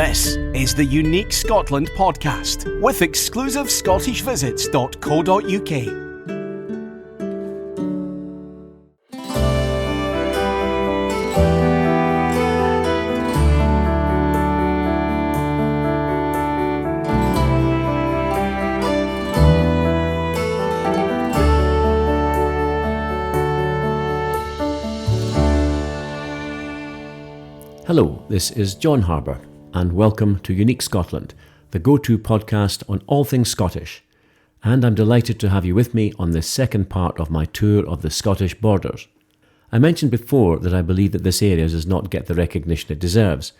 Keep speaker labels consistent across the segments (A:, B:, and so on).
A: This is the Unique Scotland podcast with exclusivescottishvisits.co.uk.
B: Hello, this is John Harbour, and welcome to Unique Scotland, the go-to podcast on all things Scottish. And I'm delighted to have you with me on this second part of my tour of the Scottish borders. I mentioned before that I believe that this area does not get the recognition it deserves,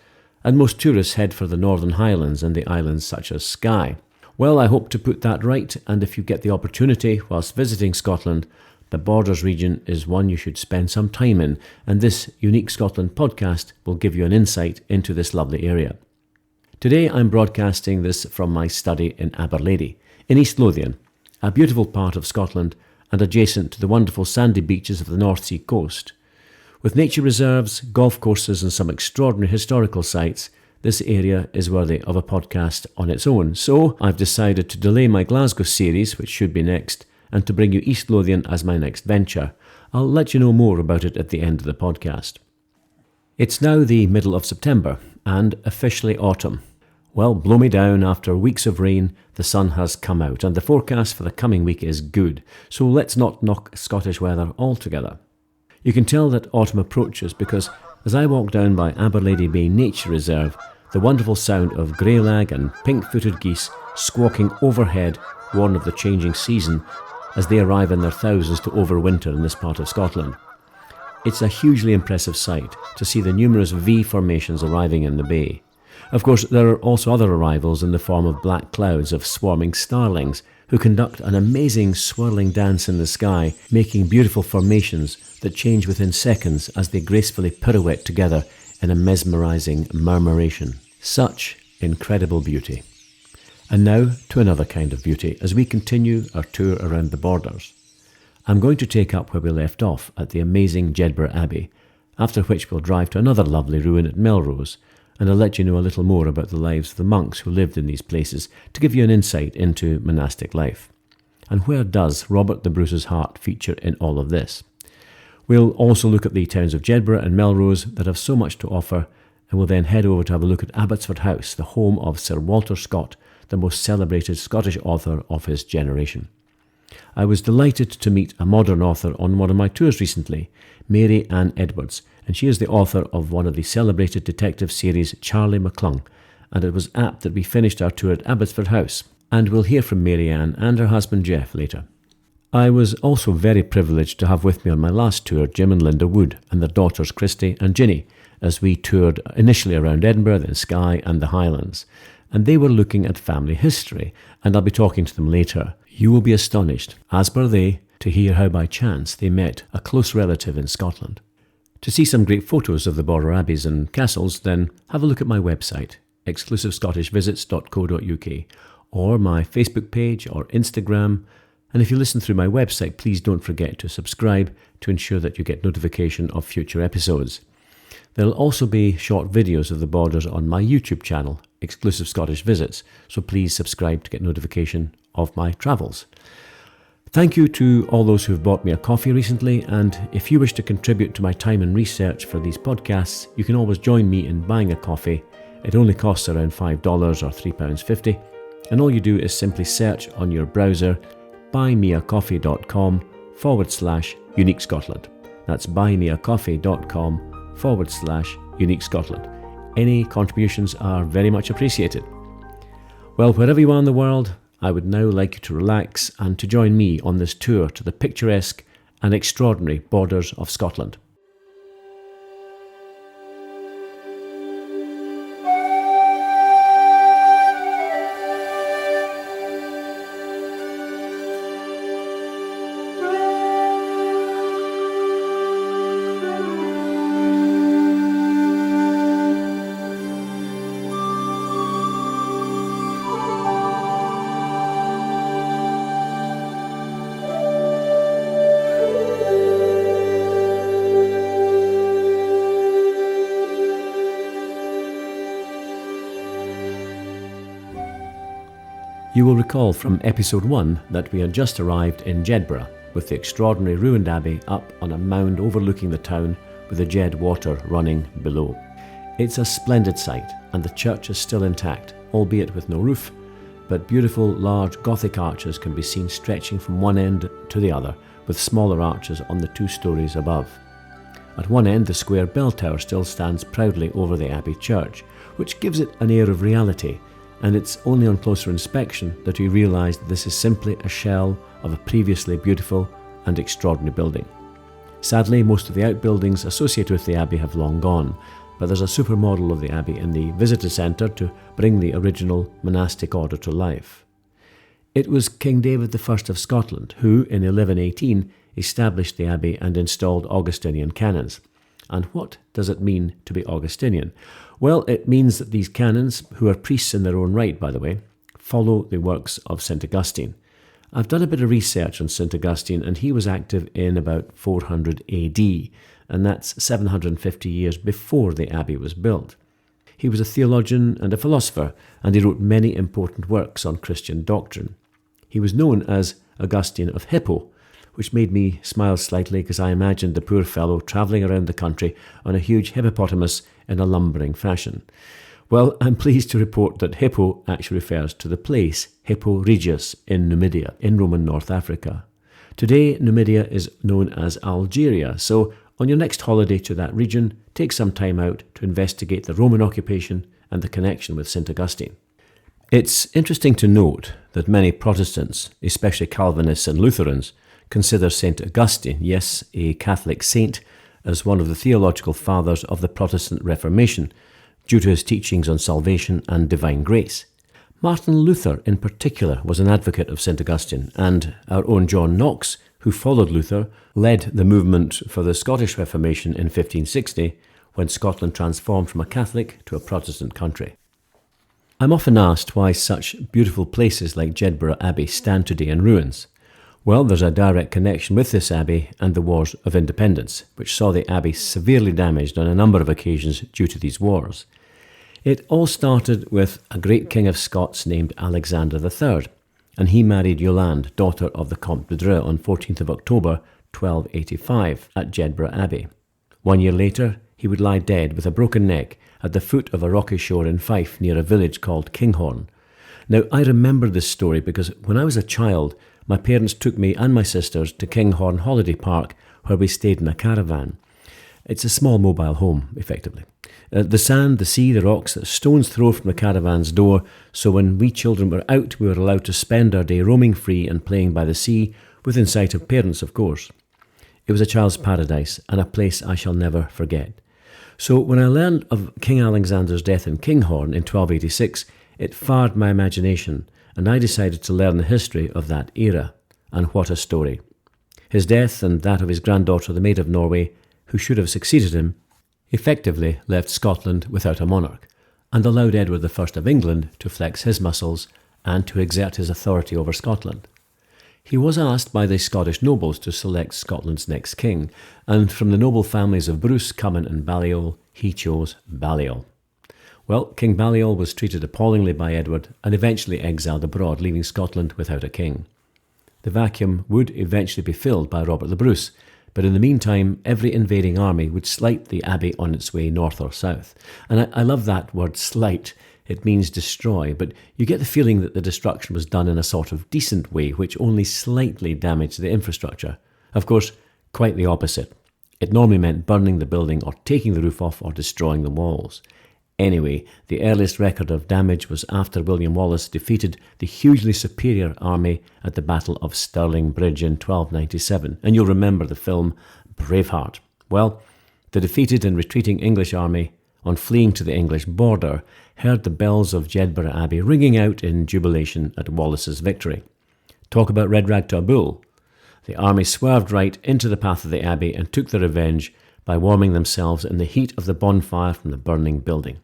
B: and most tourists head for the Northern Highlands and the islands such as Skye. Well, I hope to put that right, and if you get the opportunity whilst visiting Scotland, the Borders region is one you should spend some time in, and this Unique Scotland podcast will give you an insight into this lovely area. Today I'm broadcasting this from my study in Aberlady, in East Lothian, a beautiful part of Scotland and adjacent to the wonderful sandy beaches of the North Sea coast. With nature reserves, golf courses and some extraordinary historical sites, this area is worthy of a podcast on its own. So I've decided to delay my Glasgow series, which should be next, and to bring you East Lothian as my next venture. I'll let you know more about it at the end of the podcast. It's now the middle of September, and officially autumn. Well, blow me down, after weeks of rain, the sun has come out, and the forecast for the coming week is good, so let's not knock Scottish weather altogether. You can tell that autumn approaches because as I walk down by Aberlady Bay Nature Reserve, the wonderful sound of greylag and pink-footed geese squawking overhead warn of the changing season as they arrive in their thousands to overwinter in this part of Scotland. It's a hugely impressive sight to see the numerous V formations arriving in the bay. Of course, there are also other arrivals in the form of black clouds of swarming starlings who conduct an amazing swirling dance in the sky, making beautiful formations that change within seconds as they gracefully pirouette together in a mesmerising murmuration. Such incredible beauty. And now to another kind of beauty as we continue our tour around the borders. I'm going to take up where we left off at the amazing Jedburgh Abbey, after which we'll drive to another lovely ruin at Melrose, and I'll let you know a little more about the lives of the monks who lived in these places to give you an insight into monastic life. And where does Robert the Bruce's heart feature in all of this? We'll also look at the towns of Jedburgh and Melrose that have so much to offer, and we'll then head over to have a look at Abbotsford House, the home of Sir Walter Scott, the most celebrated Scottish author of his generation. I was delighted to meet a modern author on one of my tours recently, Mary Ann Edwards, and she is the author of one of the celebrated detective series Charlie McClung, and it was apt that we finished our tour at Abbotsford House, and we'll hear from Mary Ann and her husband Jeff later. I was also very privileged to have with me on my last tour Jim and Linda Wood and their daughters Christy and Ginny, as we toured initially around Edinburgh, then Skye and the Highlands. And they were looking at family history, and I'll be talking to them later. You will be astonished, as were they, to hear how by chance they met a close relative in Scotland. To see some great photos of the border abbeys and castles, then have a look at my website, exclusivescottishvisits.co.uk, or my Facebook page or Instagram. And if you listen through my website, please don't forget to subscribe to ensure that you get notification of future episodes. There'll also be short videos of the borders on my YouTube channel, Exclusive Scottish Visits, so please subscribe to get notification of my travels. Thank you to all those who have bought me a coffee recently, and if you wish to contribute to my time and research for these podcasts, you can always join me in buying a coffee. It only costs around $5 or £3.50, and all you do is simply search on your browser buymeacoffee.com/Unique Scotland. That's buymeacoffee.com/Unique Scotland. Any contributions are very much appreciated. Well, wherever you are in the world, I would now like you to relax and to join me on this tour to the picturesque and extraordinary borders of Scotland. You will recall from episode 1 that we had just arrived in Jedburgh, with the extraordinary ruined abbey up on a mound overlooking the town with the Jed water running below. It's a splendid sight, and the church is still intact, albeit with no roof, but beautiful large Gothic arches can be seen stretching from one end to the other, with smaller arches on the 2 stories above. At one end, the square bell tower still stands proudly over the abbey church, which gives it an air of reality, and it's only on closer inspection that we realise that this is simply a shell of a previously beautiful and extraordinary building. Sadly, most of the outbuildings associated with the abbey have long gone, but there's a supermodel of the abbey in the visitor centre to bring the original monastic order to life. It was King David I of Scotland who, in 1118, established the abbey and installed Augustinian canons. And what does it mean to be Augustinian? Well, it means that these canons, who are priests in their own right, by the way, follow the works of St. Augustine. I've done a bit of research on St. Augustine, and he was active in about 400 AD, and that's 750 years before the abbey was built. He was a theologian and a philosopher, and he wrote many important works on Christian doctrine. He was known as Augustine of Hippo, which made me smile slightly because I imagined the poor fellow travelling around the country on a huge hippopotamus in a lumbering fashion. Well, I'm pleased to report that Hippo actually refers to the place Hippo Regius in Numidia, in Roman North Africa. Today, Numidia is known as Algeria, so on your next holiday to that region, take some time out to investigate the Roman occupation and the connection with St. Augustine. It's interesting to note that many Protestants, especially Calvinists and Lutherans, consider St. Augustine, yes, a Catholic saint, as one of the theological fathers of the Protestant Reformation, due to his teachings on salvation and divine grace. Martin Luther, in particular, was an advocate of St. Augustine, and our own John Knox, who followed Luther, led the movement for the Scottish Reformation in 1560, when Scotland transformed from a Catholic to a Protestant country. I'm often asked why such beautiful places like Jedburgh Abbey stand today in ruins. Well, there's a direct connection with this abbey and the Wars of Independence, which saw the abbey severely damaged on a number of occasions due to these wars. It all started with a great king of Scots named Alexander III, and he married Yolande, daughter of the Comte de Dreux, on 14th of October 1285 at Jedburgh Abbey. 1 year later, he would lie dead with a broken neck at the foot of a rocky shore in Fife near a village called Kinghorn. Now, I remember this story because when I was a child, my parents took me and my sisters to Kinghorn Holiday Park, where we stayed in a caravan. It's a small mobile home, effectively. The sand, the sea, the rocks, a stone's throw from the caravan's door, so when we children were out, we were allowed to spend our day roaming free and playing by the sea, within sight of parents, of course. It was a child's paradise, and a place I shall never forget. So when I learned of King Alexander's death in Kinghorn in 1286, it fired my imagination, and I decided to learn the history of that era. And what a story. His death and that of his granddaughter, the Maid of Norway, who should have succeeded him, effectively left Scotland without a monarch, and allowed Edward I of England to flex his muscles and to exert his authority over Scotland. He was asked by the Scottish nobles to select Scotland's next king, and from the noble families of Bruce, Cummin and Balliol, he chose Balliol. Well, King Balliol was treated appallingly by Edward and eventually exiled abroad, leaving Scotland without a king. The vacuum would eventually be filled by Robert the Bruce, but in the meantime, every invading army would slight the abbey on its way north or south. And I love that word, slight. It means destroy, but you get the feeling that the destruction was done in a sort of decent way, which only slightly damaged the infrastructure. Of course, quite the opposite. It normally meant burning the building or taking the roof off or destroying the walls. Anyway, the earliest record of damage was after William Wallace defeated the hugely superior army at the Battle of Stirling Bridge in 1297. And you'll remember the film Braveheart. Well, the defeated and retreating English army, on fleeing to the English border, heard the bells of Jedburgh Abbey ringing out in jubilation at Wallace's victory. Talk about red rag to a bull. The army swerved right into the path of the abbey and took their revenge by warming themselves in the heat of the bonfire from the burning building.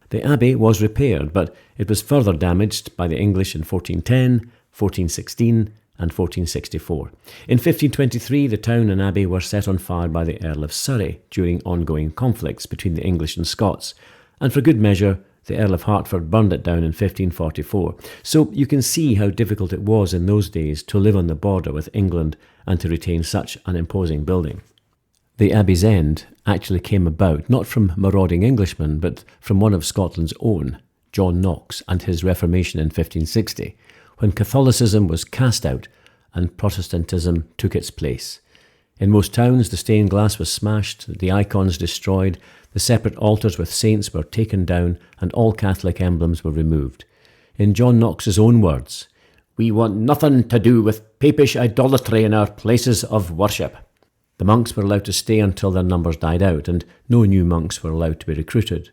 B: The abbey was repaired, but it was further damaged by the English in 1410, 1416 and 1464. In 1523, the town and abbey were set on fire by the Earl of Surrey during ongoing conflicts between the English and Scots, and for good measure, The Earl of Hertford burned it down in 1544, so you can see how difficult it was in those days to live on the border with England and to retain such an imposing building. The Abbey's end actually came about not from marauding Englishmen, but from one of Scotland's own, John Knox, and his Reformation in 1560, when Catholicism was cast out and Protestantism took its place. In most towns, the stained glass was smashed, the icons destroyed, the separate altars with saints were taken down, and all Catholic emblems were removed. In John Knox's own words, "We want nothing to do with papish idolatry in our places of worship." The monks were allowed to stay until their numbers died out, and no new monks were allowed to be recruited.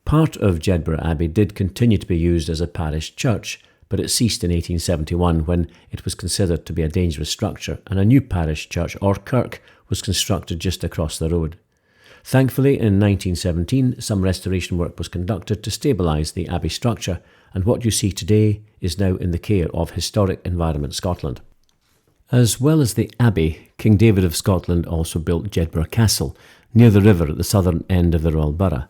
B: Part of Jedburgh Abbey did continue to be used as a parish church, but it ceased in 1871 when it was considered to be a dangerous structure, and a new parish church, or kirk, was constructed just across the road. Thankfully, in 1917, some restoration work was conducted to stabilise the Abbey structure, and what you see today is now in the care of Historic Environment Scotland. As well as the Abbey, King David of Scotland also built Jedburgh Castle, near the river at the southern end of the royal borough.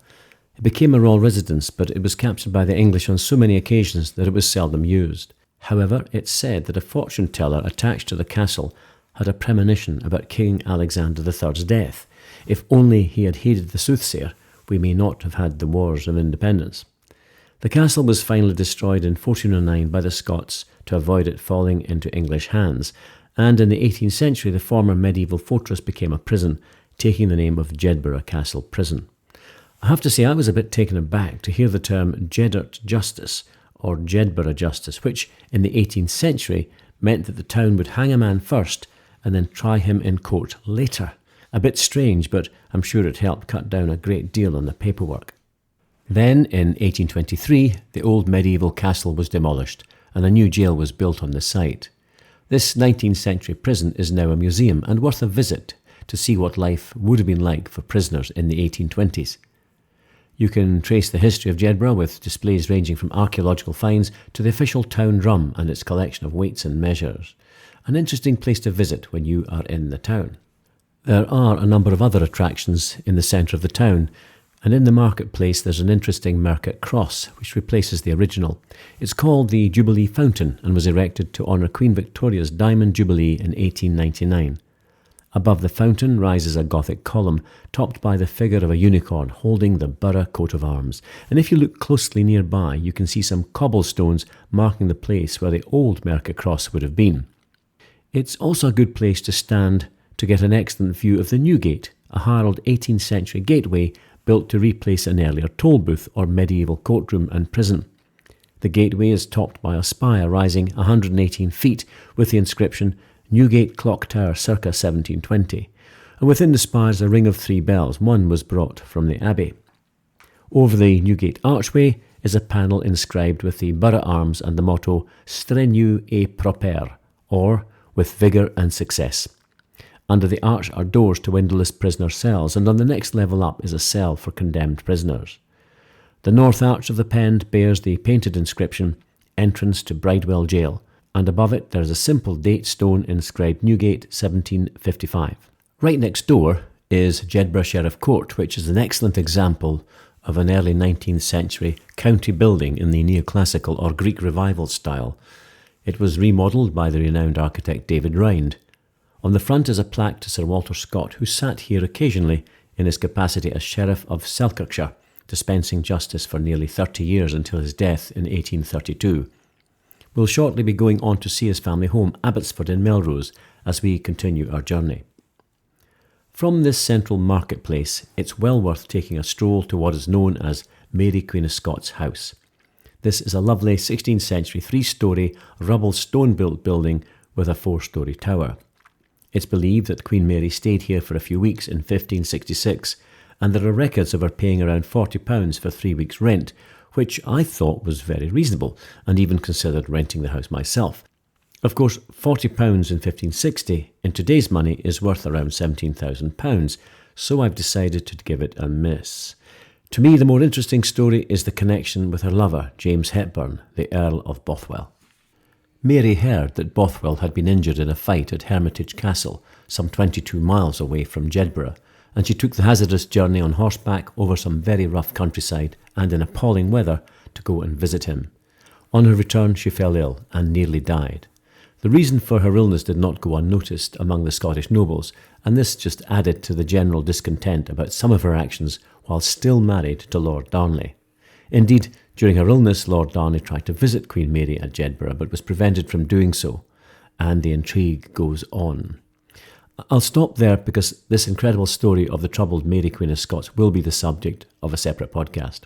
B: It became a royal residence, but it was captured by the English on so many occasions that it was seldom used. However, it's said that a fortune teller attached to the castle had a premonition about King Alexander III's death. If only he had heeded the soothsayer, we may not have had the Wars of Independence. The castle was finally destroyed in 1409 by the Scots to avoid it falling into English hands, and in the 18th century the former medieval fortress became a prison, taking the name of Jedburgh Castle Prison. I have to say I was a bit taken aback to hear the term Jeddart Justice, or Jedburgh Justice, which in the 18th century meant that the town would hang a man first and then try him in court later. A bit strange, but I'm sure it helped cut down a great deal on the paperwork. Then, in 1823, the old medieval castle was demolished and a new jail was built on the site. This 19th century prison is now a museum and worth a visit to see what life would have been like for prisoners in the 1820s. You can trace the history of Jedburgh with displays ranging from archaeological finds to the official town drum and its collection of weights and measures. An interesting place to visit when you are in the town. There are a number of other attractions in the centre of the town, and in the marketplace there's an interesting market cross which replaces the original. It's called the Jubilee Fountain and was erected to honour Queen Victoria's Diamond Jubilee in 1899. Above the fountain rises a Gothic column, topped by the figure of a unicorn holding the borough coat of arms. And if you look closely nearby, you can see some cobblestones marking the place where the old Market Cross would have been. It's also a good place to stand to get an excellent view of the New Gate, a harrowed 18th century gateway built to replace an earlier toll booth or medieval courtroom and prison. The gateway is topped by a spire rising 118 feet with the inscription Newgate Clock Tower circa 1720, and within the spire is a ring of 3 bells. One was brought from the Abbey. Over the Newgate archway is a panel inscribed with the borough arms and the motto Strenu et Proper, or with vigour and success. Under the arch are doors to windowless prisoner cells, and on the next level up is a cell for condemned prisoners. The north arch of the pen bears the painted inscription Entrance to Bridewell Jail, and above it there is a simple date stone inscribed Newgate 1755. Right next door is Jedburgh Sheriff Court, which is an excellent example of an early 19th century county building in the neoclassical or Greek revival style. It was remodelled by the renowned architect David Rind. On the front is a plaque to Sir Walter Scott, who sat here occasionally in his capacity as Sheriff of Selkirkshire, dispensing justice for nearly 30 years until his death in 1832. We'll shortly be going on to see his family home, Abbotsford in Melrose, as we continue our journey. From this central marketplace, it's well worth taking a stroll to what is known as Mary Queen of Scots House. This is a lovely 16th century 3-storey rubble stone-built building with a 4-storey tower. It's believed that Queen Mary stayed here for a few weeks in 1566, and there are records of her paying around £40 for 3 weeks' rent, which I thought was very reasonable, and even considered renting the house myself. Of course, £40 in 1560 in today's money is worth around £17,000, so I've decided to give it a miss. To me, the more interesting story is the connection with her lover, James Hepburn, the Earl of Bothwell. Mary heard that Bothwell had been injured in a fight at Hermitage Castle, some 22 miles away from Jedburgh, and she took the hazardous journey on horseback over some very rough countryside and in appalling weather to go and visit him. On her return, she fell ill and nearly died. The reason for her illness did not go unnoticed among the Scottish nobles, and this just added to the general discontent about some of her actions while still married to Lord Darnley. Indeed, during her illness, Lord Darnley tried to visit Queen Mary at Jedburgh, but was prevented from doing so, and the intrigue goes on. I'll stop there because this incredible story of the troubled Mary Queen of Scots will be the subject of a separate podcast.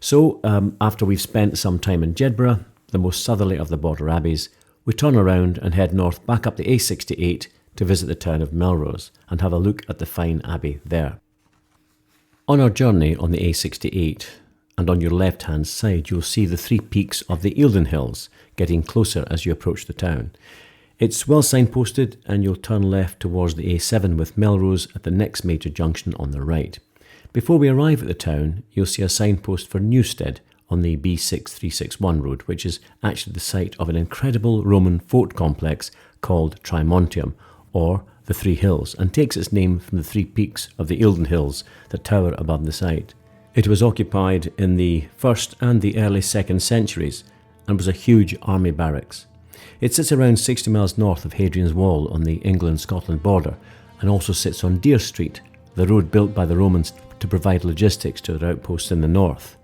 B: So, after we've spent some time in Jedburgh, the most southerly of the Border Abbeys, we turn around and head north back up the A68 to visit the town of Melrose and have a look at the fine abbey there. On our journey on the A68, and on your left-hand side, you'll see the three peaks of the Eildon Hills getting closer as you approach the town. It's well signposted, and you'll turn left towards the A7 with Melrose at the next major junction on the right. Before we arrive at the town, you'll see a signpost for Newstead on the B6361 road, which is actually the site of an incredible Roman fort complex called Trimontium, or the Three Hills, and takes its name from the three peaks of the Eildon Hills that tower above the site. It was occupied in the 1st and the early 2nd centuries and was a huge army barracks. It sits around 60 miles north of Hadrian's Wall on the England-Scotland border, and also sits on Deer Street, the road built by the Romans to provide logistics to their outposts in the north.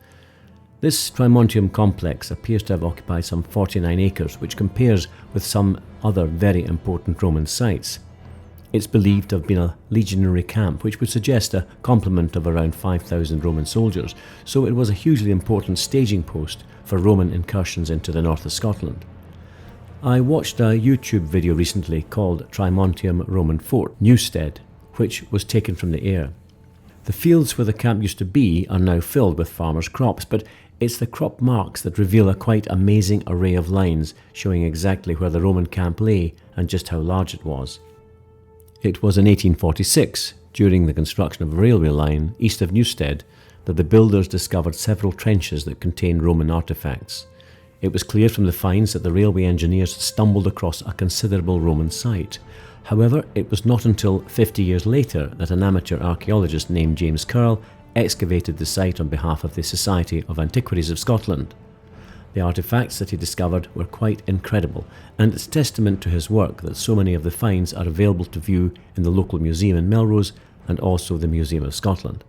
B: This Trimontium complex appears to have occupied some 49 acres, which compares with some other very important Roman sites. It's believed to have been a legionary camp, which would suggest a complement of around 5,000 Roman soldiers, so it was a hugely important staging post for Roman incursions into the north of Scotland. I watched a YouTube video recently called Trimontium Roman Fort, Newstead, which was taken from the air. The fields where the camp used to be are now filled with farmers' crops, but it's the crop marks that reveal a quite amazing array of lines showing exactly where the Roman camp lay and just how large it was. It was in 1846, during the construction of a railway line east of Newstead, that the builders discovered several trenches that contained Roman artefacts. It was clear from the finds that the railway engineers had stumbled across a considerable Roman site. However, it was not until 50 years later that an amateur archaeologist named James Curl excavated the site on behalf of the Society of Antiquaries of Scotland. The artefacts that he discovered were quite incredible, and it's testament to his work that so many of the finds are available to view in the local museum in Melrose and also the Museum of Scotland.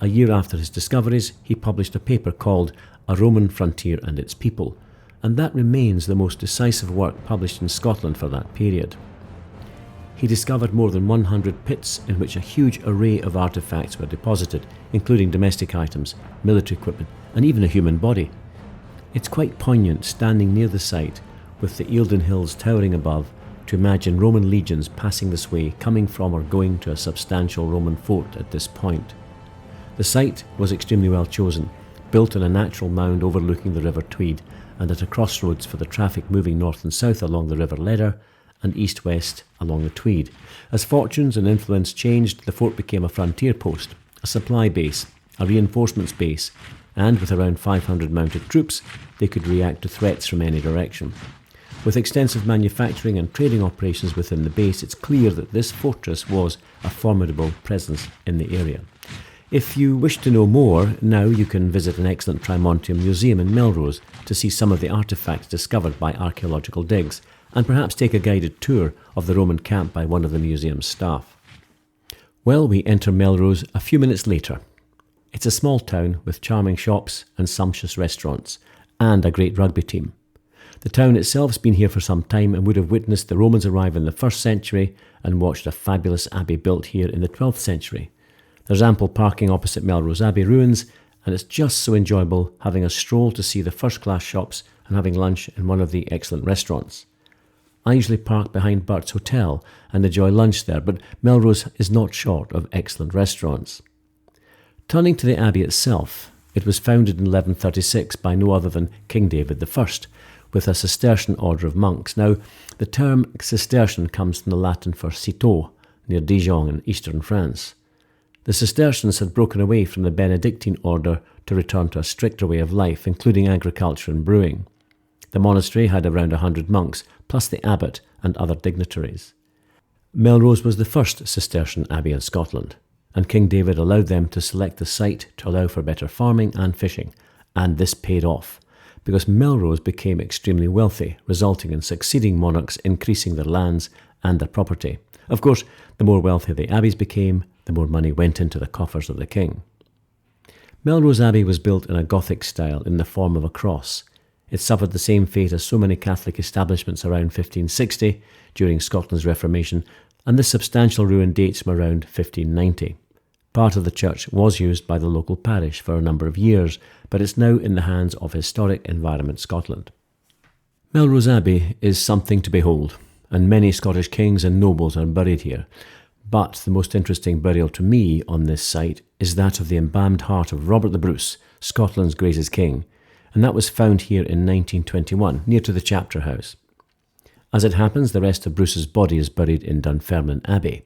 B: A year after his discoveries, he published a paper called A Roman Frontier and Its People, and that remains the most decisive work published in Scotland for that period. He discovered more than 100 pits in which a huge array of artefacts were deposited, including domestic items, military equipment, and even a human body. It's quite poignant standing near the site with the Eildon Hills towering above to imagine Roman legions passing this way, coming from or going to a substantial Roman fort at this point. The site was extremely well chosen, built on a natural mound overlooking the River Tweed and at a crossroads for the traffic moving north and south along the River Leder and east-west along the Tweed. As fortunes and influence changed, the fort became a frontier post, a supply base, a reinforcements base, and with around 500 mounted troops, they could react to threats from any direction. With extensive manufacturing and trading operations within the base, it's clear that this fortress was a formidable presence in the area. If you wish to know more, now you can visit an excellent Trimontium museum in Melrose to see some of the artefacts discovered by archaeological digs, and perhaps take a guided tour of the Roman camp by one of the museum's staff. Well, we enter Melrose a few minutes later. It's a small town with charming shops and sumptuous restaurants, and a great rugby team. The town itself's been here for some time and would have witnessed the Romans arrive in the 1st century and watched a fabulous abbey built here in the 12th century. There's ample parking opposite Melrose Abbey ruins, and it's just so enjoyable having a stroll to see the first-class shops and having lunch in one of the excellent restaurants. I usually park behind Bart's Hotel and enjoy lunch there, but Melrose is not short of excellent restaurants. Turning to the abbey itself, it was founded in 1136 by no other than King David I, with a Cistercian order of monks. Now, the term Cistercian comes from the Latin for Citeaux, near Dijon in eastern France. The Cistercians had broken away from the Benedictine order to return to a stricter way of life, including agriculture and brewing. The monastery had around 100 monks, plus the abbot and other dignitaries. Melrose was the first Cistercian abbey in Scotland. and King David allowed them to select the site to allow for better farming and fishing, and this paid off, because Melrose became extremely wealthy, resulting in succeeding monarchs increasing their lands and their property. Of course, the more wealthy the abbeys became, the more money went into the coffers of the king. Melrose Abbey was built in a Gothic style in the form of a cross. It suffered the same fate as so many Catholic establishments around 1560 during Scotland's Reformation, and this substantial ruin dates from around 1590. Part of the church was used by the local parish for a number of years, but it's now in the hands of Historic Environment Scotland. Melrose Abbey is something to behold, and many Scottish kings and nobles are buried here. But the most interesting burial to me on this site is that of the embalmed heart of Robert the Bruce, Scotland's greatest king, and that was found here in 1921, near to the chapter house. As it happens, the rest of Bruce's body is buried in Dunfermline Abbey.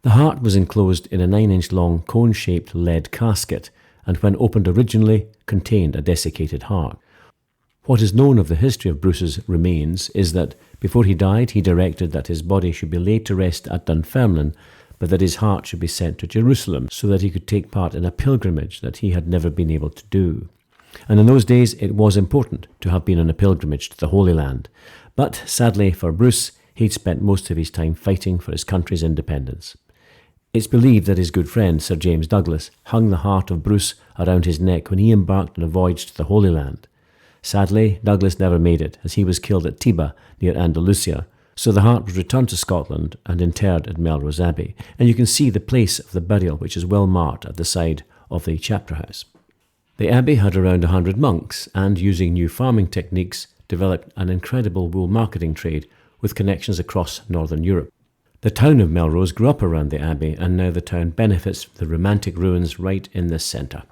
B: The heart was enclosed in a 9-inch long cone-shaped lead casket, and when opened originally, contained a desiccated heart. What is known of the history of Bruce's remains is that before he died, he directed that his body should be laid to rest at Dunfermline, but that his heart should be sent to Jerusalem so that he could take part in a pilgrimage that he had never been able to do. And in those days, it was important to have been on a pilgrimage to the Holy Land. But sadly for Bruce, he'd spent most of his time fighting for his country's independence. It's believed that his good friend, Sir James Douglas, hung the heart of Bruce around his neck when he embarked on a voyage to the Holy Land. Sadly, Douglas never made it, as he was killed at Tiba, near Andalusia, so the heart was returned to Scotland and interred at Melrose Abbey, and you can see the place of the burial, which is well marked at the side of the chapter house. The abbey had around 100 monks, and using new farming techniques, developed an incredible wool marketing trade with connections across Northern Europe. The town of Melrose grew up around the abbey, and now the town benefits from the romantic ruins right in this centre.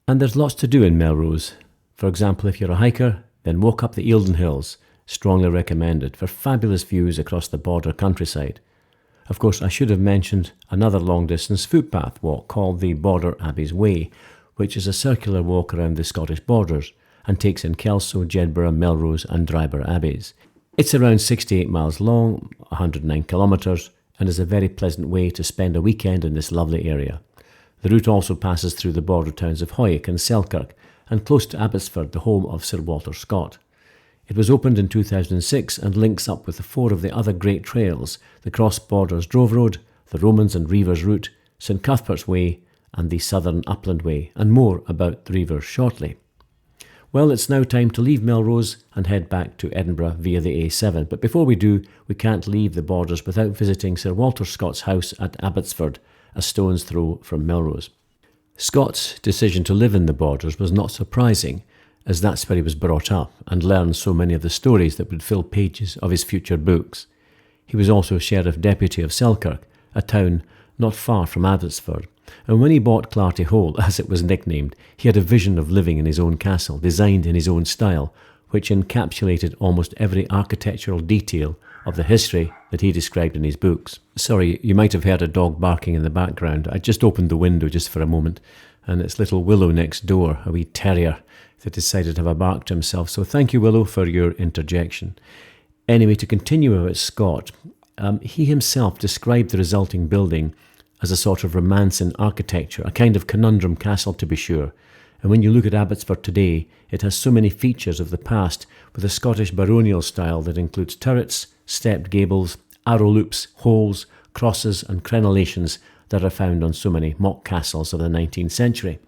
B: And there's lots to do in Melrose. For example, if you're a hiker, then walk up the Eildon Hills, strongly recommended, for fabulous views across the border countryside. Of course, I should have mentioned another long-distance footpath walk called the Border Abbey's Way, which is a circular walk around the Scottish borders and takes in Kelso, Jedburgh, Melrose and Dryburgh Abbeys. It's around 68 miles long, 109 kilometres, and is a very pleasant way to spend a weekend in this lovely area. The route also passes through the border towns of Hoyk and Selkirk, and close to Abbotsford, the home of Sir Walter Scott. It was opened in 2006 and links up with 4 of the other great trails, the Cross Borders Drove Road, the Romans and Reivers route, St Cuthbert's Way, and the Southern Upland Way, and more about the Reivers shortly. Well, it's now time to leave Melrose and head back to Edinburgh via the A7, but before we do, we can't leave the borders without visiting Sir Walter Scott's house at Abbotsford, a stone's throw from Melrose. Scott's decision to live in the borders was not surprising, as that's where he was brought up and learned so many of the stories that would fill pages of his future books. He was also Sheriff Deputy of Selkirk, a town not far from Abbotsford, and when he bought Clarty Hole, as it was nicknamed, he had a vision of living in his own castle, designed in his own style, which encapsulated almost every architectural detail of the history that he described in his books. Sorry, you might have heard a dog barking in the background. I just opened the window just for a moment, and it's little Willow next door, a wee terrier, that decided to have a bark to himself. So thank you, Willow, for your interjection. Anyway, to continue about Scott, he himself described the resulting building as a sort of romance in architecture, a kind of conundrum castle to be sure. And when you look at Abbotsford today, it has so many features of the past with a Scottish baronial style that includes turrets, stepped gables, arrow loops, holes, crosses and crenellations that are found on so many mock castles of the 19th century.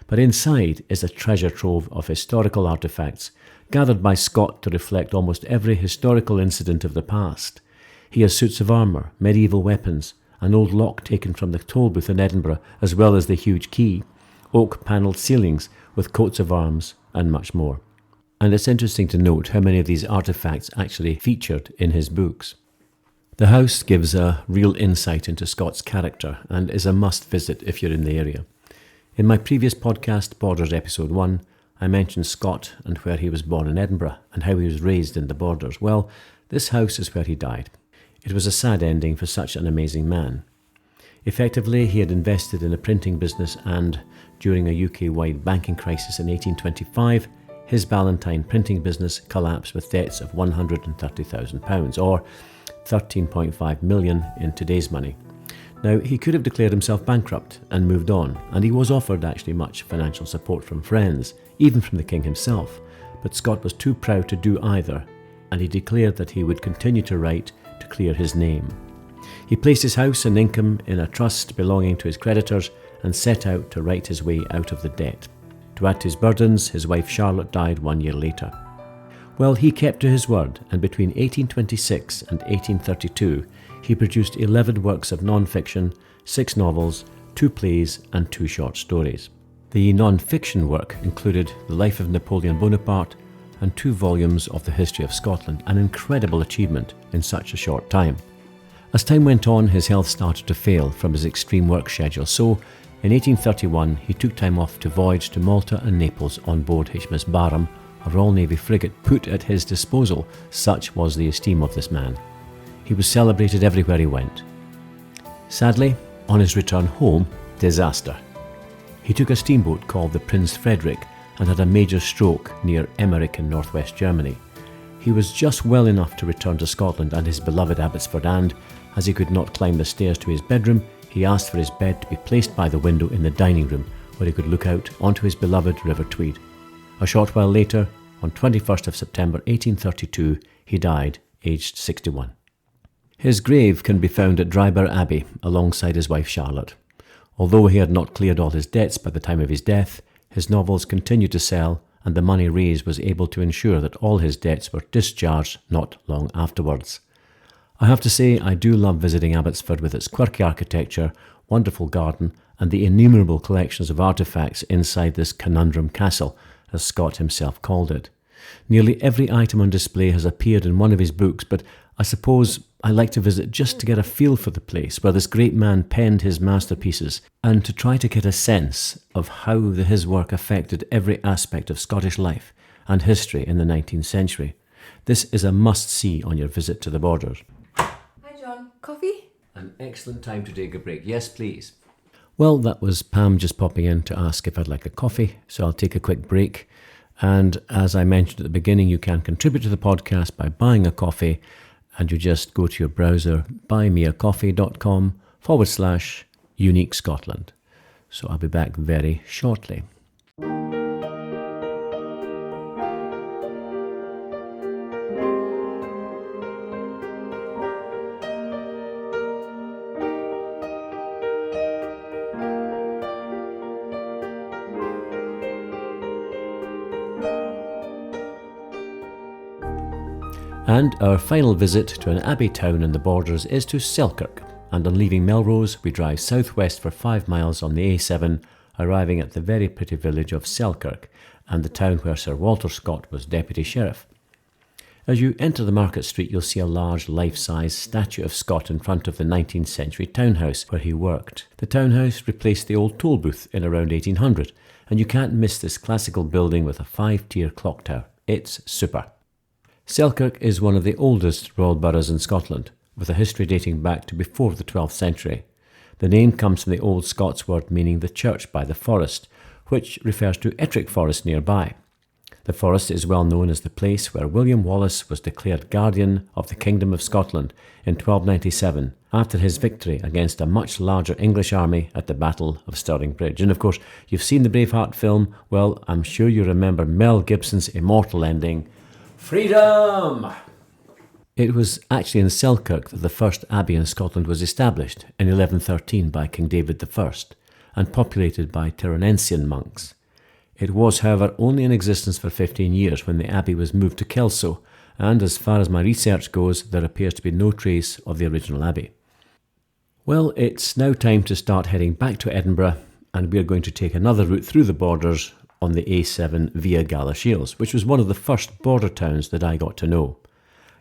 B: But inside is a treasure trove of historical artefacts, gathered by Scott to reflect almost every historical incident of the past. He has suits of armour, medieval weapons, an old lock taken from the toll booth in Edinburgh, as well as the huge key, oak-panelled ceilings with coats of arms, and much more. And it's interesting to note how many of these artefacts actually featured in his books. The house gives a real insight into Scott's character and is a must-visit if you're in the area. In my previous podcast, Borders Episode 1, I mentioned Scott and where he was born in Edinburgh and how he was raised in the Borders. Well, this house is where he died. It was a sad ending for such an amazing man. Effectively, he had invested in a printing business and, during a UK-wide banking crisis in 1825, his Ballantine printing business collapsed with debts of £130,000, or 13.5 million in today's money. Now, he could have declared himself bankrupt and moved on, and he was offered actually much financial support from friends, even from the king himself, but Scott was too proud to do either, and he declared that he would continue to write to clear his name. He placed his house and income in a trust belonging to his creditors and set out to write his way out of the debt. To add to his burdens, his wife Charlotte died 1 year later. Well, he kept to his word, and between 1826 and 1832, he produced 11 works of non-fiction, 6 novels, 2 plays and 2 short stories. The non-fiction work included The Life of Napoleon Bonaparte and 2 volumes of the history of Scotland, an incredible achievement in such a short time. As time went on, his health started to fail from his extreme work schedule, so in 1831 he took time off to voyage to Malta and Naples on board HMS Barham, a Royal Navy frigate put at his disposal. Such was the esteem of this man. He was celebrated everywhere he went. Sadly, on his return home, disaster. He took a steamboat called the Prince Frederick and had a major stroke near Emmerich in northwest Germany. He was just well enough to return to Scotland and his beloved Abbotsford, and, as he could not climb the stairs to his bedroom, he asked for his bed to be placed by the window in the dining room where he could look out onto his beloved River Tweed. A short while later, on 21st of September 1832, he died, aged 61. His grave can be found at Jedburgh Abbey alongside his wife Charlotte. Although he had not cleared all his debts by the time of his death, his novels continued to sell, and the money raised was able to ensure that all his debts were discharged not long afterwards. I have to say, I do love visiting Abbotsford with its quirky architecture, wonderful garden, and the innumerable collections of artefacts inside this conundrum castle, as Scott himself called it. Nearly every item on display has appeared in one of his books, but I suppose I like to visit just to get a feel for the place where this great man penned his masterpieces, and to try to get a sense of how his work affected every aspect of Scottish life and history in the 19th century. This is a must-see on your visit to the Borders.
C: Hi John, coffee?
B: An excellent time to take a break. Yes, please. Well, that was Pam just popping in to ask if I'd like a coffee, so I'll take a quick break. And as I mentioned at the beginning, you can contribute to the podcast by buying a coffee, and you just go to your browser, buymeacoffee.com/Unique Scotland. So I'll be back very shortly. And our final visit to an abbey town in the Borders is to Selkirk, and on leaving Melrose we drive southwest for 5 miles on the A7, arriving at the very pretty village of Selkirk and the town where Sir Walter Scott was deputy sheriff. As you enter the market street, you'll see a large life-size statue of Scott in front of the 19th century townhouse where he worked. The townhouse replaced the old toll booth in around 1800, and you can't miss this classical building with a 5-tier clock tower. It's super. Selkirk is one of the oldest royal boroughs in Scotland, with a history dating back to before the 12th century. The name comes from the old Scots word meaning the church by the forest, which refers to Ettrick Forest nearby. The forest is well known as the place where William Wallace was declared guardian of the Kingdom of Scotland in 1297, after his victory against a much larger English army at the Battle of Stirling Bridge. And of course, you've seen the Braveheart film. Well, I'm sure you remember Mel Gibson's immortal ending, Freedom! It was actually in Selkirk that the first abbey in Scotland was established in 1113 by King David I and populated by Tyronnensian monks. It was, however, only in existence for 15 years when the abbey was moved to Kelso, and as far as my research goes, there appears to be no trace of the original abbey. Well, it's now time to start heading back to Edinburgh, and we're going to take another route through the Borders on the A7 via Galashiels, which was one of the first border towns that I got to know.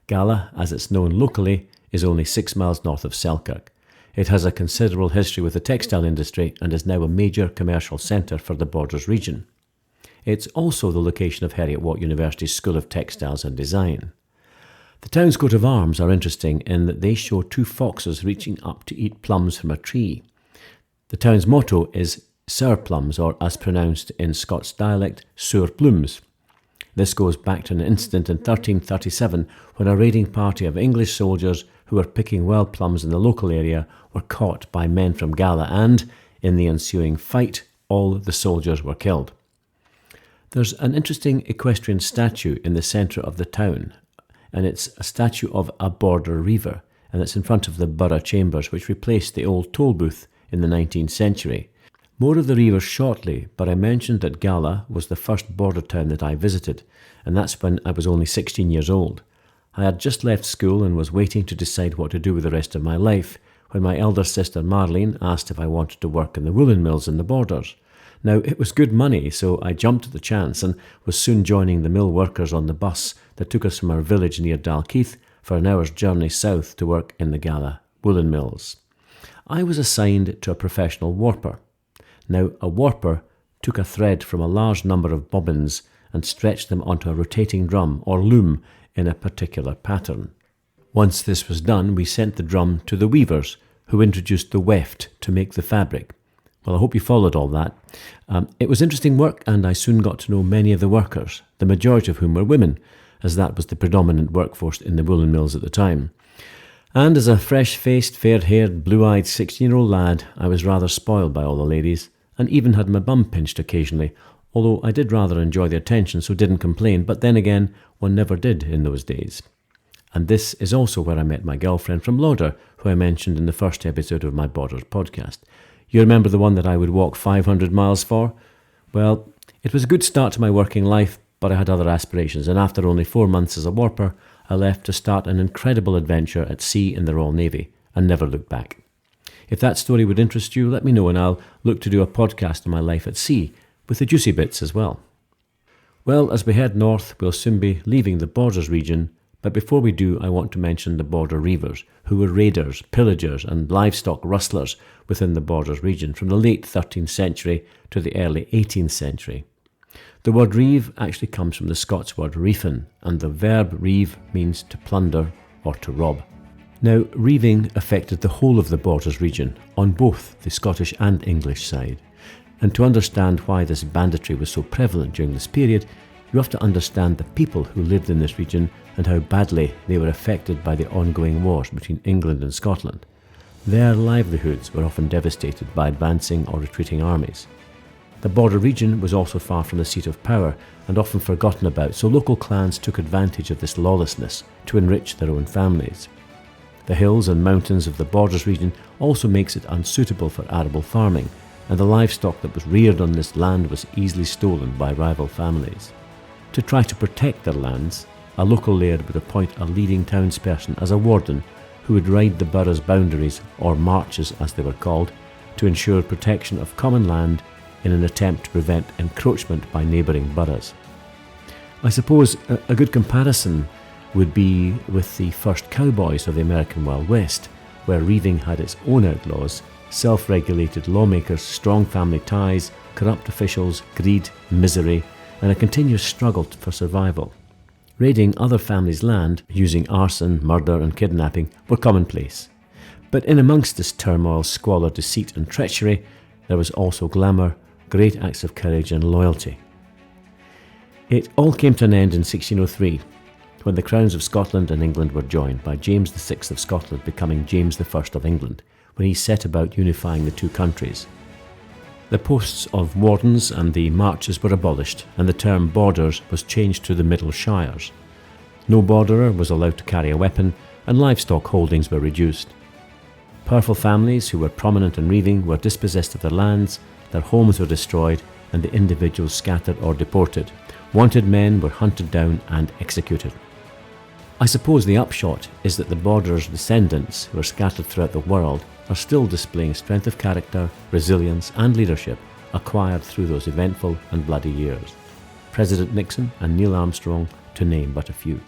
B: Gala, as it's known locally, is only 6 miles north of Selkirk. It has a considerable history with the textile industry and is now a major commercial centre for the Borders region. It's also the location of Heriot-Watt University's School of Textiles and Design. The town's coat of arms are interesting in that they show 2 foxes reaching up to eat plums from a tree. The town's motto is Sour Plums, or as pronounced in Scots dialect, Sour Plums. This goes back to an incident in 1337 when a raiding party of English soldiers who who were picking wild plums in the local area were caught by men from Gala and, in the ensuing fight, all the soldiers were killed. There's an interesting equestrian statue in the centre of the town, and it's a statue of a Border Reiver, and it's in front of the borough chambers which replaced the old toll booth in the 19th century. More of the Reivers shortly, but I mentioned that Gala was the first border town that I visited, and that's when I was only 16 years old. I had just left school and was waiting to decide what to do with the rest of my life when my elder sister Marlene asked if I wanted to work in the woolen mills in the Borders. Now, it was good money, so I jumped at the chance and was soon joining the mill workers on the bus that took us from our village near Dalkeith for an hour's journey south to work in the Gala woolen mills. I was assigned to a professional warper. Now, a warper took a thread from a large number of bobbins and stretched them onto a rotating drum or loom in a particular pattern. Once this was done, we sent the drum to the weavers, who introduced the weft to make the fabric. Well, I hope you followed all that. It was interesting work, and I soon got to know many of the workers, the majority of whom were women, as that was the predominant workforce in the woolen mills at the time. And as a fresh-faced, fair-haired, blue-eyed 16-year-old lad, I was rather spoiled by all the ladies, and even had my bum pinched occasionally, although I did rather enjoy the attention, so didn't complain, but then again, one never did in those days. And this is also where I met my girlfriend from Lauder, who I mentioned in the first episode of my Borders podcast. You remember the one that I would walk 500 miles for? Well, it was a good start to my working life, but I had other aspirations, and after only 4 months as a warper, I left to start an incredible adventure at sea in the Royal Navy, and never looked back. If that story would interest you, let me know and I'll look to do a podcast on my life at sea, with the juicy bits as well. Well, as we head north, we'll soon be leaving the Borders region, but before we do, I want to mention the Border Reivers, who were raiders, pillagers and livestock rustlers within the Borders region from the late 13th century to the early 18th century. The word reeve actually comes from the Scots word reifin, and the verb reeve means to plunder or to rob. Now, reiving affected the whole of the Borders region, on both the Scottish and English side. And to understand why this banditry was so prevalent during this period, you have to understand the people who lived in this region and how badly they were affected by the ongoing wars between England and Scotland. Their livelihoods were often devastated by advancing or retreating armies. The border region was also far from the seat of power and often forgotten about, so local clans took advantage of this lawlessness to enrich their own families. The hills and mountains of the Borders region also makes it unsuitable for arable farming, and the livestock that was reared on this land was easily stolen by rival families. To try to protect their lands, a local laird would appoint a leading townsperson as a warden who would ride the borough's boundaries, or marches as they were called, to ensure protection of common land in an attempt to prevent encroachment by neighbouring boroughs. I suppose a good comparison would be with the first cowboys of the American Wild West, where reiving had its own outlaws, self-regulated lawmakers, strong family ties, corrupt officials, greed, misery, and a continuous struggle for survival. Raiding other families' land, using arson, murder and kidnapping were commonplace. But in amongst this turmoil, squalor, deceit and treachery, there was also glamour, great acts of courage and loyalty. It all came to an end in 1603, when the crowns of Scotland and England were joined by James VI of Scotland becoming James I of England, when he set about unifying the two countries. The posts of wardens and the marches were abolished, and the term borders was changed to the Middle Shires. No borderer was allowed to carry a weapon, and livestock holdings were reduced. Powerful families who were prominent in reiving were dispossessed of their lands, their homes were destroyed, and the individuals scattered or deported. Wanted men were hunted down and executed. I suppose the upshot is that the borderers' descendants, who are scattered throughout the world, are still displaying strength of character, resilience and leadership acquired through those eventful and bloody years. President Nixon and Neil Armstrong, to name but a few.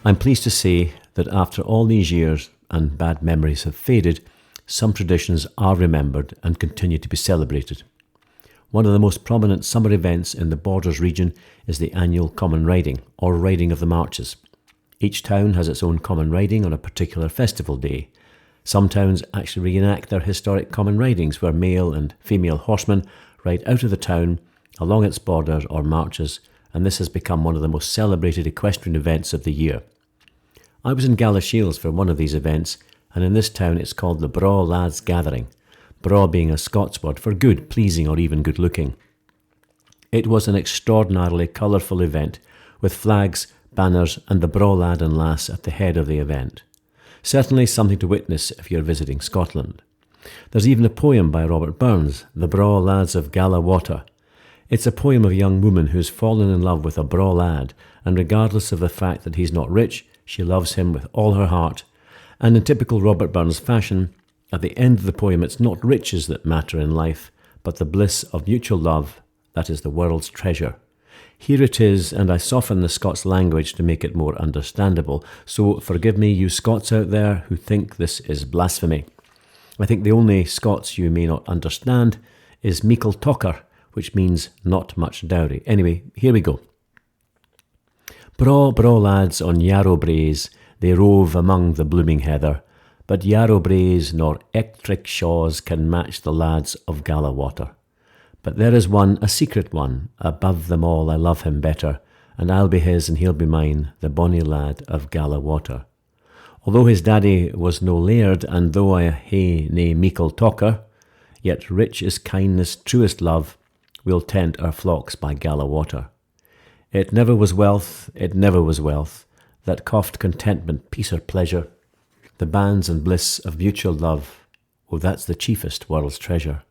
B: I'm pleased to say that after all these years and bad memories have faded, some traditions are remembered and continue to be celebrated. One of the most prominent summer events in the Borders region is the annual Common Riding, or Riding of the Marches. Each town has its own common riding on a particular festival day. Some towns actually reenact their historic common ridings, where male and female horsemen ride out of the town, along its borders or marches, and this has become one of the most celebrated equestrian events of the year. I was in Galashiels for one of these events, and in this town it's called the Braw Lads Gathering, braw being a Scots word for good, pleasing or even good looking. It was an extraordinarily colourful event, with flags, banners and the braw lad and lass at the head of the event. Certainly something to witness if you're visiting Scotland. There's even a poem by Robert Burns, The Braw Lads of Gala Water. It's a poem of a young woman who's fallen in love with a braw lad, and regardless of the fact that he's not rich, she loves him with all her heart. And in typical Robert Burns fashion, at the end of the poem it's not riches that matter in life, but the bliss of mutual love that is the world's treasure. Here it is, and I soften the Scots language to make it more understandable, so forgive me you Scots out there who think this is blasphemy. I think the only Scots you may not understand is meikle tocher, which means not much dowry. Anyway, here we go. Braw lads on yarrow braes, they rove among the blooming heather, but yarrow braes nor electric shaws can match the lads of Gala Water. But there is one, a secret one, above them all I love him better, and I'll be his and he'll be mine, the bonny lad of Gala Water. Although his daddy was no laird, and though I hae nae meikle tocher, yet rich is kindness, truest love, we'll tend our flocks by Gala Water. It never was wealth, that coft contentment, peace or pleasure, the bands and bliss of mutual love, oh that's the chiefest world's treasure.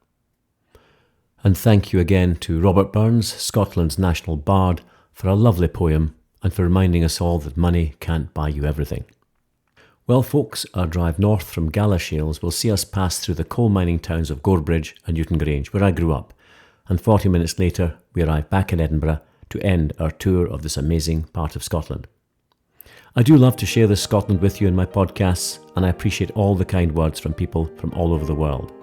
B: And thank you again to Robert Burns, Scotland's national bard, for a lovely poem and for reminding us all that money can't buy you everything. Well folks, our drive north from Galashiels will see us pass through the coal mining towns of Gorebridge and Newtongrange, where I grew up, and 40 minutes later we arrive back in Edinburgh to end our tour of this amazing part of Scotland. I do love to share this Scotland with you in my podcasts, and I appreciate all the kind words from people from all over the world.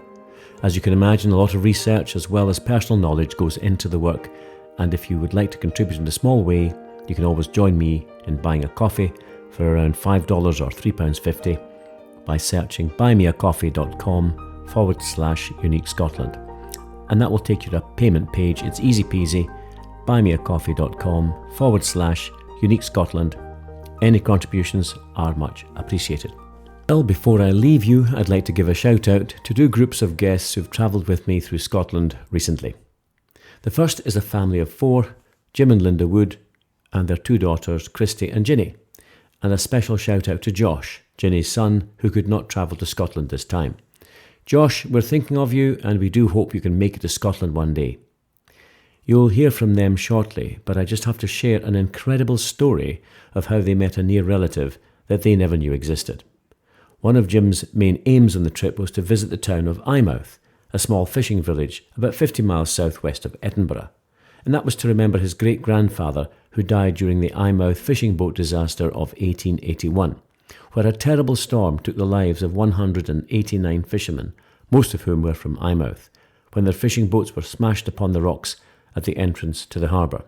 B: As you can imagine, a lot of research as well as personal knowledge goes into the work, and if you would like to contribute in a small way, you can always join me in buying a coffee for around $5 or £3.50 by searching buymeacoffee.com/Unique Scotland. And that will take you to a payment page. It's easy peasy, buymeacoffee.com/Unique Scotland. Any contributions are much appreciated. Well, before I leave you, I'd like to give a shout out to two groups of guests who've travelled with me through Scotland recently. The first is a family of 4, Jim and Linda Wood, and their 2 daughters, Christy and Ginny. And a special shout out to Josh, Ginny's son, who could not travel to Scotland this time. Josh, we're thinking of you, and we do hope you can make it to Scotland one day. You'll hear from them shortly, but I just have to share an incredible story of how they met a near relative that they never knew existed. One of Jim's main aims on the trip was to visit the town of Eyemouth, a small fishing village about 50 miles southwest of Edinburgh, and that was to remember his great-grandfather who died during the Eyemouth fishing boat disaster of 1881, where a terrible storm took the lives of 189 fishermen, most of whom were from Eyemouth, when their fishing boats were smashed upon the rocks at the entrance to the harbour.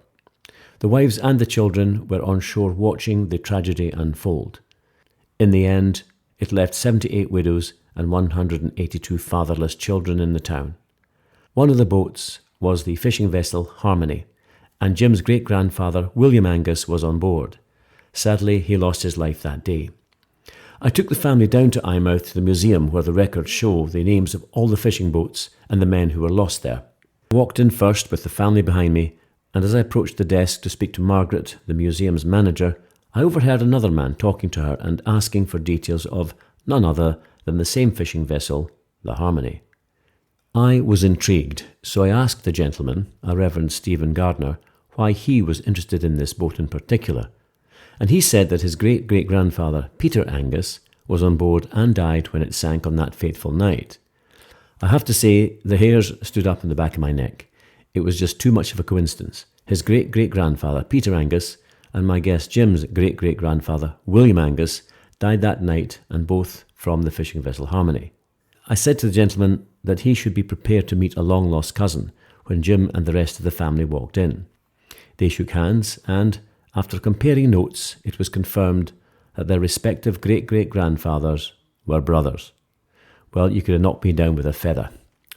B: The wives and the children were on shore watching the tragedy unfold. In the end, it left 78 widows and 182 fatherless children in the town. One of the boats was the fishing vessel Harmony, and Jim's great-grandfather, William Angus, was on board. Sadly, he lost his life that day. I took the family down to Eyemouth to the museum where the records show the names of all the fishing boats and the men who were lost there. I walked in first with the family behind me, and as I approached the desk to speak to Margaret, the museum's manager, I overheard another man talking to her and asking for details of none other than the same fishing vessel, the Harmony. I was intrigued, so I asked the gentleman, a Reverend Stephen Gardner, why he was interested in this boat in particular, and he said that his great-great-grandfather, Peter Angus, was on board and died when it sank on that fateful night. I have to say, the hairs stood up in the back of my neck. It was just too much of a coincidence. His great-great-grandfather, Peter Angus, and my guest Jim's great-great-grandfather, William Angus, died that night, and both from the fishing vessel Harmony. I said to the gentleman that he should be prepared to meet a long-lost cousin when Jim and the rest of the family walked in. They shook hands, and, after comparing notes, it was confirmed that their respective great-great-grandfathers were brothers. Well, you could have knocked me down with a feather.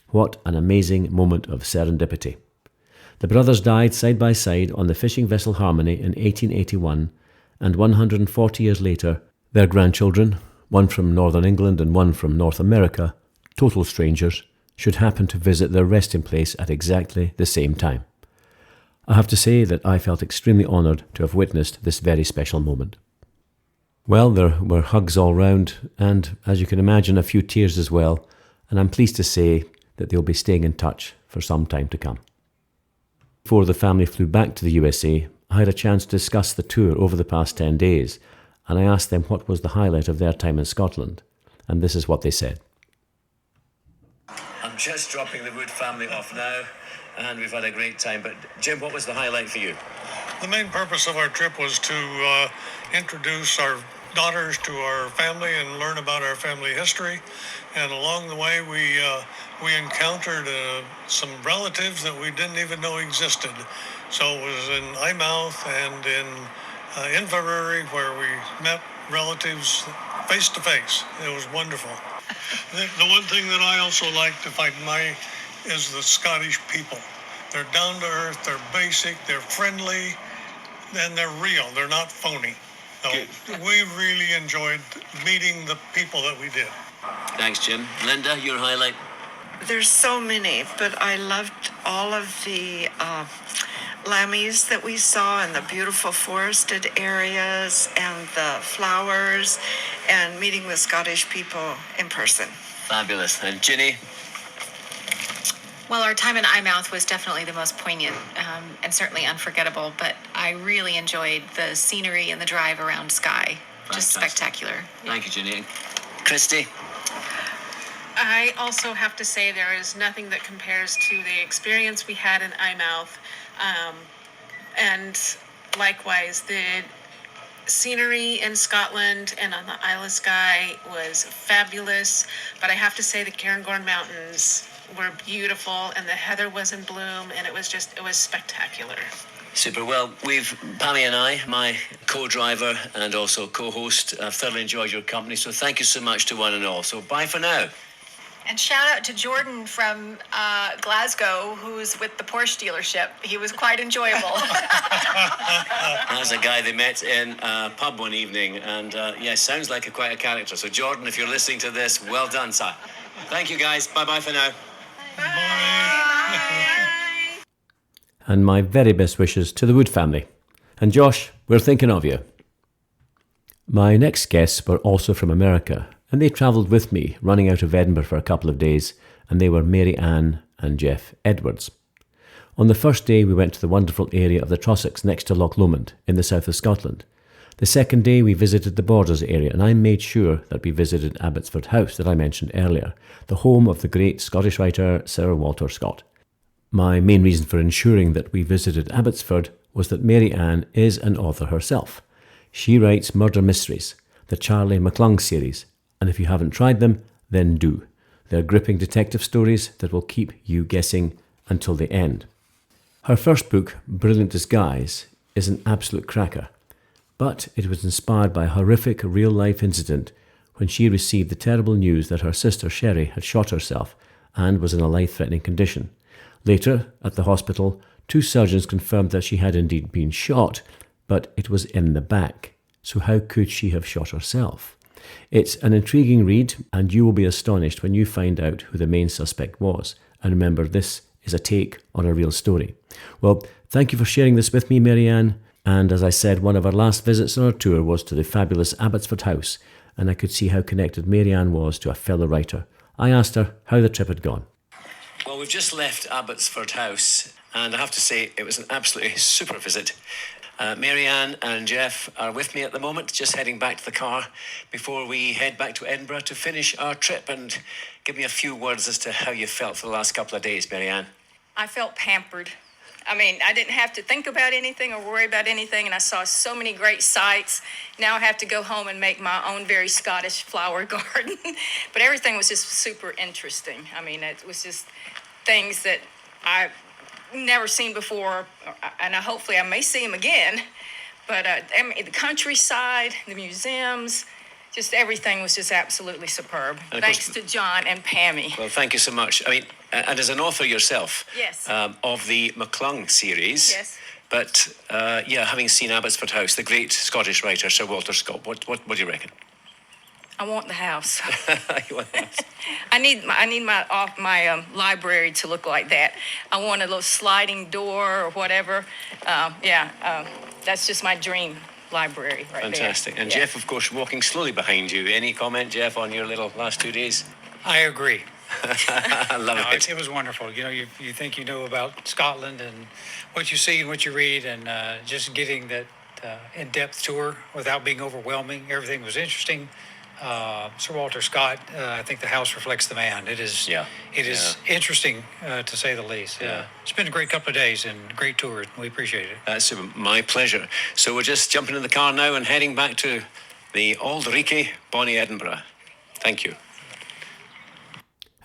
B: What an amazing moment of serendipity. The brothers died side by side on the fishing vessel Harmony in 1881, and 140 years later, Their grandchildren, one from Northern England and one from North America, total strangers, should happen to visit their resting place at exactly the same time. I have to say that I felt extremely honoured to have witnessed this very special moment. Well, there were hugs all round, and as you can imagine, a few tears as well, and I'm pleased to say that they'll be staying in touch for some time to come. Before the family flew back to the USA, I had a chance to discuss the tour over the past 10 days, and I asked them what was the highlight of their time in Scotland, and this is what they said.
D: I'm just dropping the Wood family off now, and we've had a great time. But Jim, what was the highlight for you?
E: The main purpose of our trip was to introduce our daughters to our family and learn about our family history. And along the way, we encountered some relatives that we didn't even know existed. So it was in Eyemouth and in Inverary where we met relatives face to face. It was wonderful. The one thing that I also liked, if I might, is the Scottish people. They're down to earth, they're basic, they're friendly, and they're real. They're not phony. So we really enjoyed meeting the people that we did.
D: Thanks, Jim. Linda, your highlight?
F: There's so many, but I loved all of the lammies that we saw and the beautiful forested areas and the flowers and meeting the Scottish people in person.
D: Fabulous. And Ginny?
G: Well, our time in Eyemouth was definitely the most poignant and certainly unforgettable, but I really enjoyed the scenery and the drive around Skye. Just spectacular.
D: Thank you, Ginny. Christy?
H: I also have to say there is nothing that compares to the experience we had in Eyemouth. And likewise, the scenery in Scotland and on the Isle of Skye was fabulous. But I have to say the Cairngorm Mountains were beautiful, and the heather was in bloom, and it was spectacular.
D: Super. Well, Pammy and I, my co-driver and also co-host, have thoroughly enjoyed your company. So thank you so much to one and all. So bye for now.
I: And shout out to Jordan from Glasgow, who's with the Porsche dealership. He was quite enjoyable.
D: That's a guy they met in a pub one evening, and sounds like quite a character. So Jordan, if you're listening to this, well done, sir. Thank you, guys. Bye-bye for now.
B: And my very best wishes to the Wood family. And Josh, we're thinking of you. My next guests were also from America, and they travelled with me, running out of Edinburgh for a couple of days, and they were Mary Ann and Jeff Edwards. On the first day, we went to the wonderful area of the Trossachs next to Loch Lomond in the south of Scotland. The second day, we visited the Borders area, and I made sure that we visited Abbotsford House that I mentioned earlier, the home of the great Scottish writer Sir Walter Scott. My main reason for ensuring that we visited Abbotsford was that Mary Ann is an author herself. She writes murder mysteries, the Charlie McClung series, and if you haven't tried them, then do. They're gripping detective stories that will keep you guessing until the end. Her first book, Brilliant Disguise, is an absolute cracker, but it was inspired by a horrific real-life incident when she received the terrible news that her sister Sherry had shot herself and was in a life-threatening condition. Later, at the hospital, 2 surgeons confirmed that she had indeed been shot, but it was in the back. So how could she have shot herself? It's an intriguing read, and you will be astonished when you find out who the main suspect was. And remember, this is a take on a real story. Well, thank you for sharing this with me, Mary Ann. And as I said, one of our last visits on our tour was to the fabulous Abbotsford House, and I could see how connected Mary Ann was to a fellow writer. I asked her how the trip had gone.
D: Well, we've just left Abbotsford House, and I have to say it was an absolutely super visit. Mary Ann and Jeff are with me at the moment, just heading back to the car before we head back to Edinburgh to finish our trip. And give me a few words as to how you felt for the last couple of days, Mary Ann.
I: I felt pampered. I mean, I didn't have to think about anything or worry about anything, and I saw so many great sights. Now I have to go home and make my own very Scottish flower garden. But everything was just super interesting. I mean, it was just things that I've never seen before, and hopefully I may see them again. But the countryside, the museums, just everything was just absolutely superb. Thanks to John and Pammy.
D: Well, thank you so much. I mean, and as an author yourself,
I: yes,
D: of the McClung series,
I: yes,
D: But having seen Abbotsford House, the great Scottish writer Sir Walter Scott, what do you reckon?
I: I want the house.
D: You want the house?
I: I need my library to look like that. I want a little sliding door or whatever. That's just my dream library right
D: Fantastic.
I: there.
D: And Jeff, of course, walking slowly behind you. Any comment, Jeff, on your little last 2 days?
J: I agree.
D: I love it.
J: It was wonderful. You think you know about Scotland and what you see and what you read, and just getting that in-depth tour without being overwhelming. Everything was interesting. Sir Walter Scott, I think the house reflects the man. It is interesting, to say the least. It's been a great couple of days and great tour. We appreciate it.
D: That's my pleasure. So we're just jumping in the car now and heading back to the Auld Reekie, Bonnie Edinburgh. Thank you.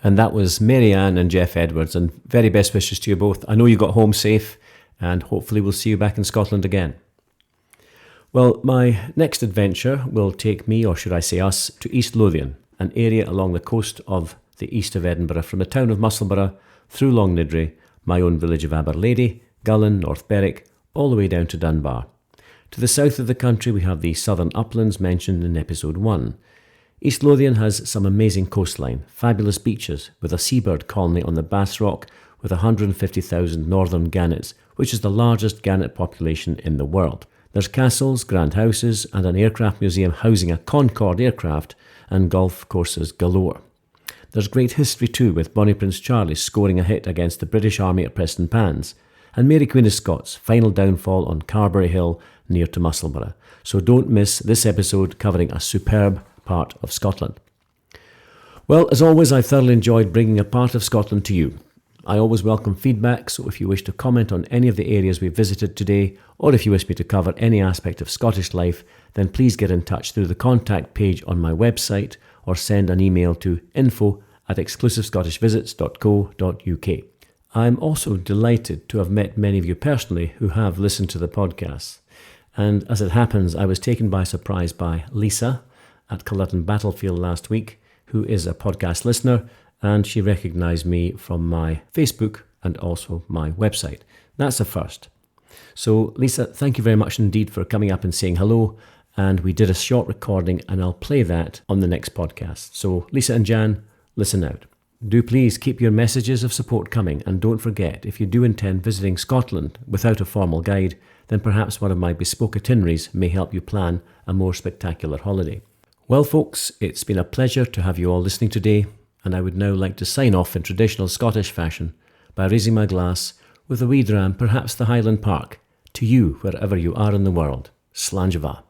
B: And that was Mary Ann and Jeff Edwards, and very best wishes to you both. I know you got home safe, and hopefully we'll see you back in Scotland again. Well, my next adventure will take me, or should I say us, to East Lothian, an area along the coast of the east of Edinburgh, from the town of Musselburgh, through Longnidrey, my own village of Aberlady, Gullen, North Berwick, all the way down to Dunbar. To the south of the country we have the southern uplands mentioned in episode 1. East Lothian has some amazing coastline, fabulous beaches, with a seabird colony on the Bass Rock with 150,000 northern gannets, which is the largest gannet population in the world. There's castles, grand houses, and an aircraft museum housing a Concorde aircraft, and golf courses galore. There's great history too, with Bonnie Prince Charlie scoring a hit against the British Army at Preston Pans, and Mary Queen of Scots' final downfall on Carberry Hill near to Musselburgh. So don't miss this episode covering a superb part of Scotland. Well, as always, I thoroughly enjoyed bringing a part of Scotland to you. I always welcome feedback, so if you wish to comment on any of the areas we visited today, or if you wish me to cover any aspect of Scottish life, then please get in touch through the contact page on my website, or send an email to info@exclusivescottishvisits.co.uk. I'm also delighted to have met many of you personally who have listened to the podcast. And as it happens, I was taken by surprise by Lisa at Culloden Battlefield last week, who is a podcast listener, and she recognised me from my Facebook and also my website. That's a first. So Lisa, thank you very much indeed for coming up and saying hello, and we did a short recording and I'll play that on the next podcast. So Lisa and Jan, listen out. Do please keep your messages of support coming, and don't forget, if you do intend visiting Scotland without a formal guide, then perhaps one of my bespoke itineraries may help you plan a more spectacular holiday. Well folks, it's been a pleasure to have you all listening today, and I would now like to sign off in traditional Scottish fashion by raising my glass with a wee dram, perhaps the Highland Park, to you wherever you are in the world. Slàinte.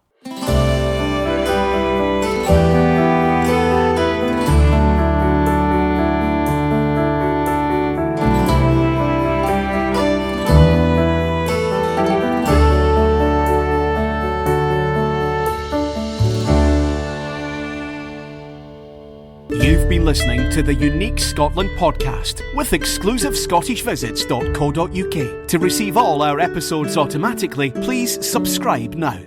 A: You've been listening to the Unique Scotland podcast with exclusivescottishvisits.co.uk. To receive all our episodes automatically, please subscribe now.